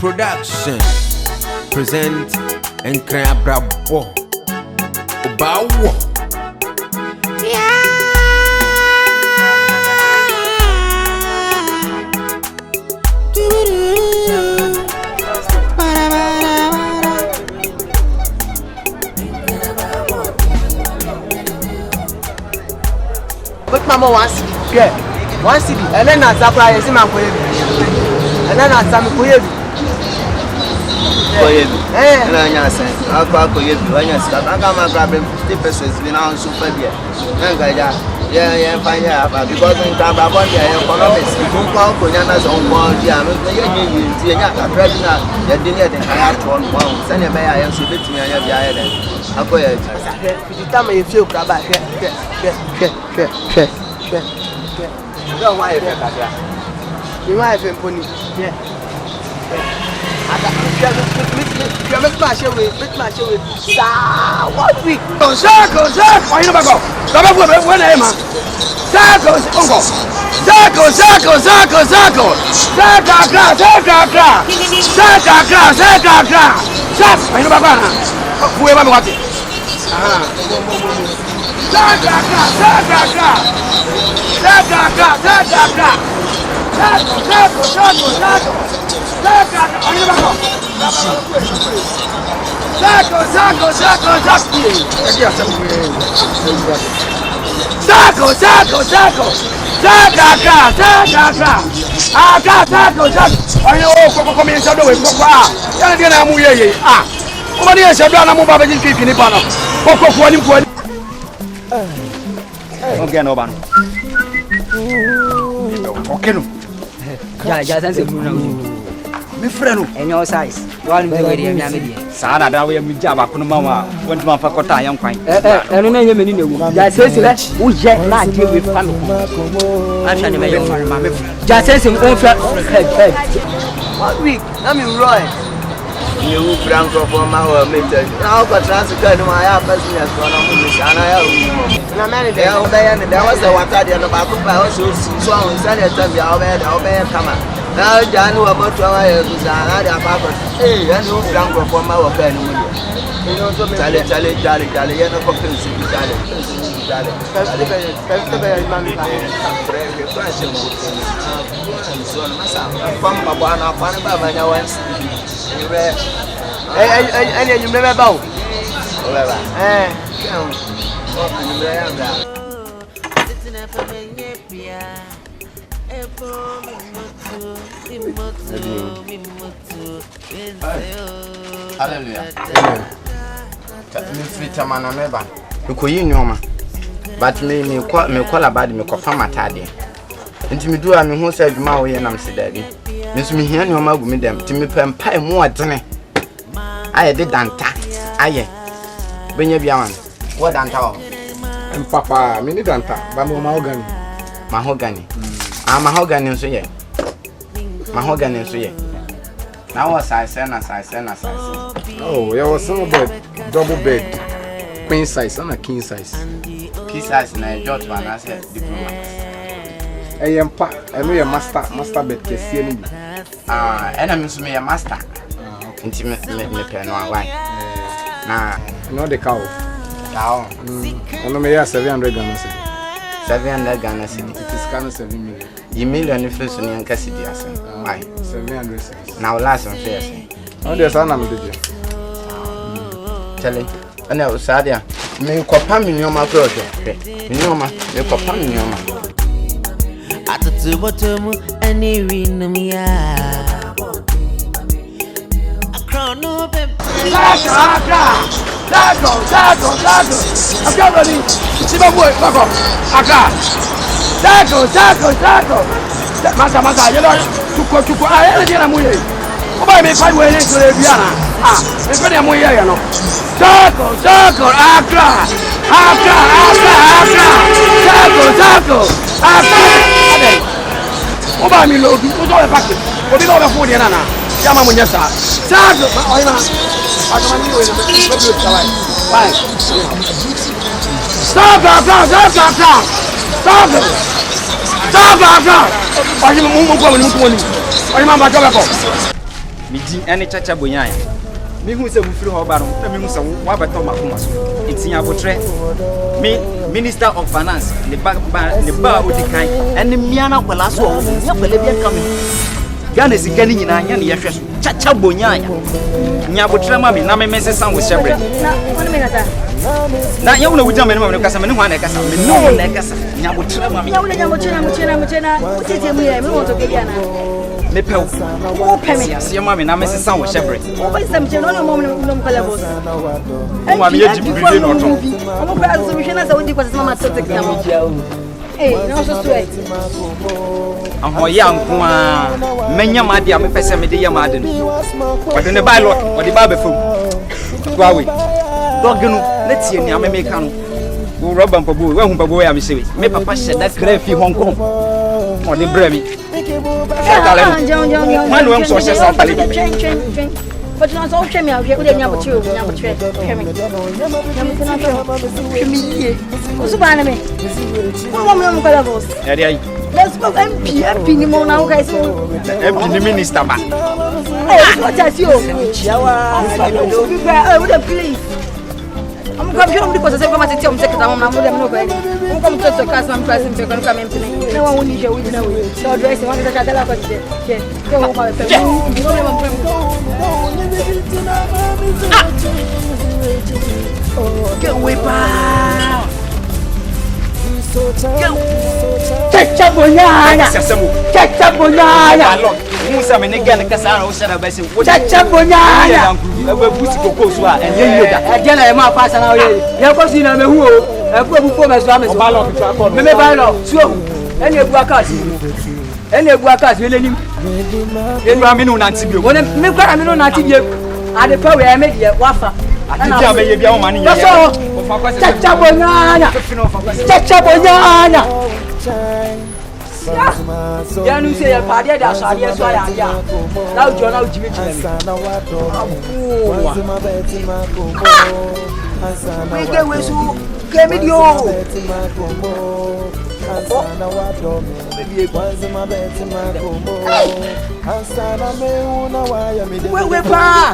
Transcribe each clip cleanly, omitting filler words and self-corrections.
Production present Enkran Brabo Obawo. But Mama wants yeah. One city, and then I surprise him and for him. And then I some for him. And I say, I'll call you when you start. I got my problem 50 pesos in our super beer. Yeah, fine, yeah, because in Tababon, economics, you don't call Koyanas on one jam. You are president, you didn't have to on one. Send a mayor and submit me on the island. I'll go ahead. You tell me if you grab back. Don't worry about that. You might have pony. Yeah. You make my show with what week? Circle. Why you never go? Come up with one name. Circle. Okay, no ban. Okay, no. Ja, sense Me friend, and your size. One very media. Sana, that way, me jab, I couldn't mama. Went to my Fakota, young quine. And remember, you says that who jet not deal with family. I'm trying to make your family. Just sense him own flat. 1 week, I'm in Roy. You frank for my meter. Now, but transfer to my business for a movie. And I have there was a water in the back of my house. So on Sunday, I'll come. Now, Jan, about 2 hours, I had a papa. Hey, and you frank for my pen. You know, so Charlie, and a cocktail, and you remember about Hallelujah. Free man ameba. Ukoyi nyoma. But me call about me ko fama tade. Nti me do a me ho say adwuma wo ye nam se dabi. Me so me hia nyoma gu me dem. Ti me pempai mu odene. Aye de danta. Aye. Benya biawan. Wo danta wo. Papa, me need danta. Ba mo mahogany. Mahogany. Mahogany nso ye. Mahogany nso ye. Na wo size. Oh, you was some bed, double bed, queen size and a king size. King size na jot one as a diplomat. I am pa, I know your master bed kesi ni. And I miss me a master. Intimate me pen one why. Nah, no the cow. Cow. I know me 700 Ghana cedi. 700 Ghana cedi. It is kind of 7 million. You million influence on your city, why? 700 cedis. Now last on fair. Oh, there's an amount. Tell and I was sad. Me copa minima project. Minoma, me copa minima. At the bottom, any rinomia. A crown open. Zago. I'm going to see my boy. Aka. Zago. Masa, you know, to I am Oba me fight way into the Viana. Me put them here, you know. Circle, Accra. Oba me load, put all the package. What did all the food, Yana? Yama Munyasa. Circle, Oina. I don't know when I'm Stop. Miji any chacha bonya. Me who say we free ho ba no, na me who say wa beto makoma so. Etia botre. Me Minister of Finance, the ba odi kan. Ene mia na kwala so o. Nya kwala bi aka me. Gana sika ni nyina nya ne yehwe so. Chacha bonya ya. Nya botre ma me na me mesesa wo shebre. Na wona me nata. Na nya wona wujam me no me kasa me ne ho na kasa. Me no na kasa. Nya botre ma me. Nya wona nya mochena. Otete mu ya me won to kedia na. Me pe o peme se ma me na me sesa wo shebre o ba sam che no no mo no kala boss o ma me ye jibride no to o mo ba so me hwe na sa wodi kwasa mama to take na mo no so sweat aho ya nko a menya ma dia me pese me de ya ma de no o de ne ba lot o de ba be fam kwa we dogenu na tie ni ame me ka no wo roba mpabo we hu mpabo ya me sewe me papa sheda kra fi Hong Kong o de bre mi Mano é só essa ali. But not all chemi out here, we didn't have a two, we have a trip. Usubana me. What woman of levels? Let's go MP Pinimo now, guys. MP Minister. Oh, what I see. I would have please. I'm going because I come to tell me I'm not going to come to the class. I'm pressing to come in. No one will you know. So dressing one of the catalogue. Get away, pa. Check Bonana. Check Bonana. Musa me nega na kasa o shara ba se Check Bonana. We busi koko so a enye da. E dia na e ma pasa na o ye. Ye ko si na me hu o. E ku bu fo me so ame so. Me me ba lo. Suo. Eni ebu akasi. Eni ebu akasi ele nim. Enu aminu na ntibio. Wona me kwa aminu na ntibio. Ade pa we me de wafa. Atibia me ye bia o ma ni ye. Check Bonana. Check Bonana. Ya nu se ya pade da so ade so ya ya na ujo na uji mechi we get we so ke video we pa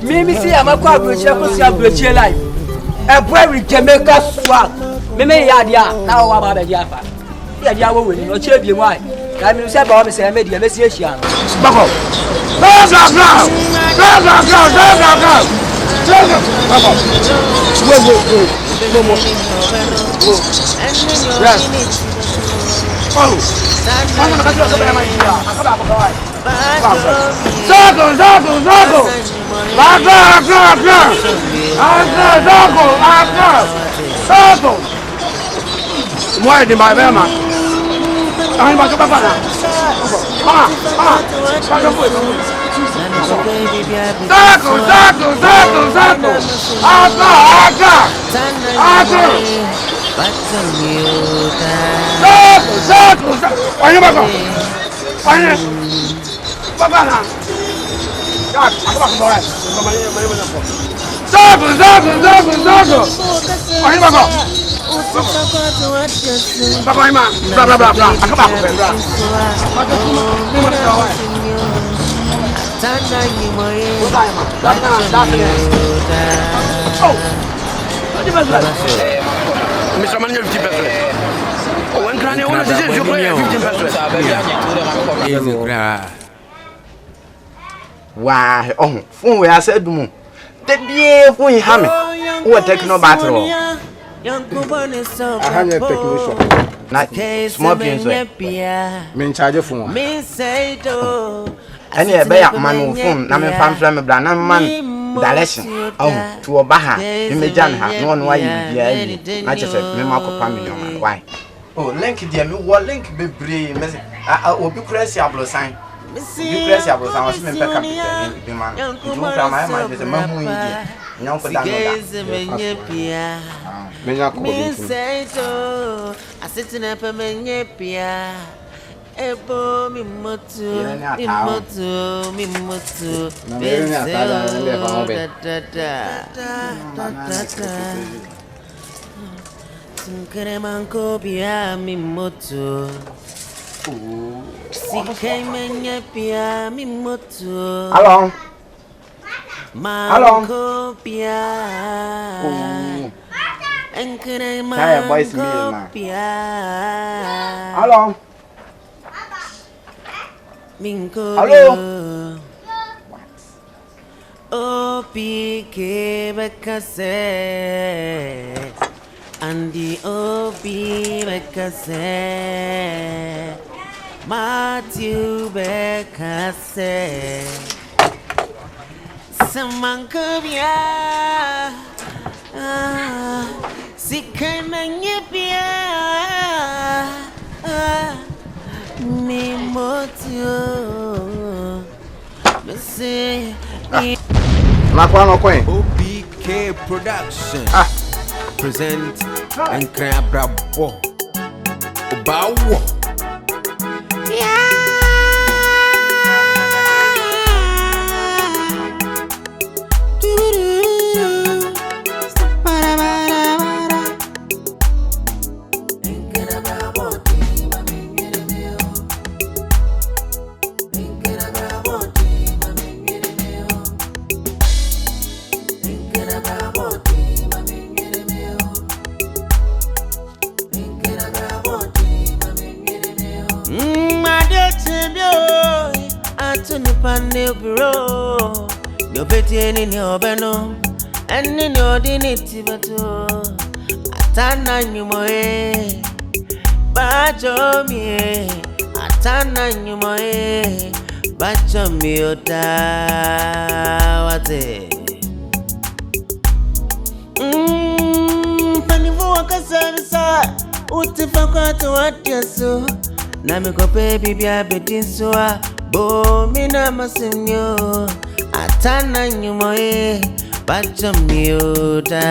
me see am akwa abrochie ko si abrochie live e boy we Jamaica swag me ya dia na wa ba be dia fa ya dia wo we no che bie mu ai na mi se ba o me se me dia me si ehia Bako. Bako. Moi di mai bema. Ai ma ka bana. Mr. Manuel 50%. Oh, un crânio, on a dit je crois 50%. Why, oh, phone we have said, the dear phone you have me. What techno battle? I have a technician. Not small beans. Me charge for one. Me say do. Any a bear man phone, Naman Farm Flam Blanam man, direction. Oh, to a baha, Imajan have no one why you be not just a Marco Pamino. Why? Oh, link dear me, what link be brave, I will be crazy able sign. You crazy able sign was meant to come to man. You don't come my mind is a man. Não foi da me say to a sitting up a menye pia ebo mi motu Sinkere manko pia mi motu Hello. Hello. Saya boys meal na. Hello. Hello. OPK bekase Andi OP bekase Matthew bekase Semangkabia Sikananyepia Mimotio Mese Nakwano kwen. OPK Production present Enkran Abrabo Obawo. Bro, no betting in your beno, and in your dignity, but Atana Numoe, Bajomi, Atana Numoe, Bajomiota, what Panivoka Savisa, Utifaka to what you so, Namiko baby, be a bit in soa. Bo mina masinyo atana nyumoe bacha miuta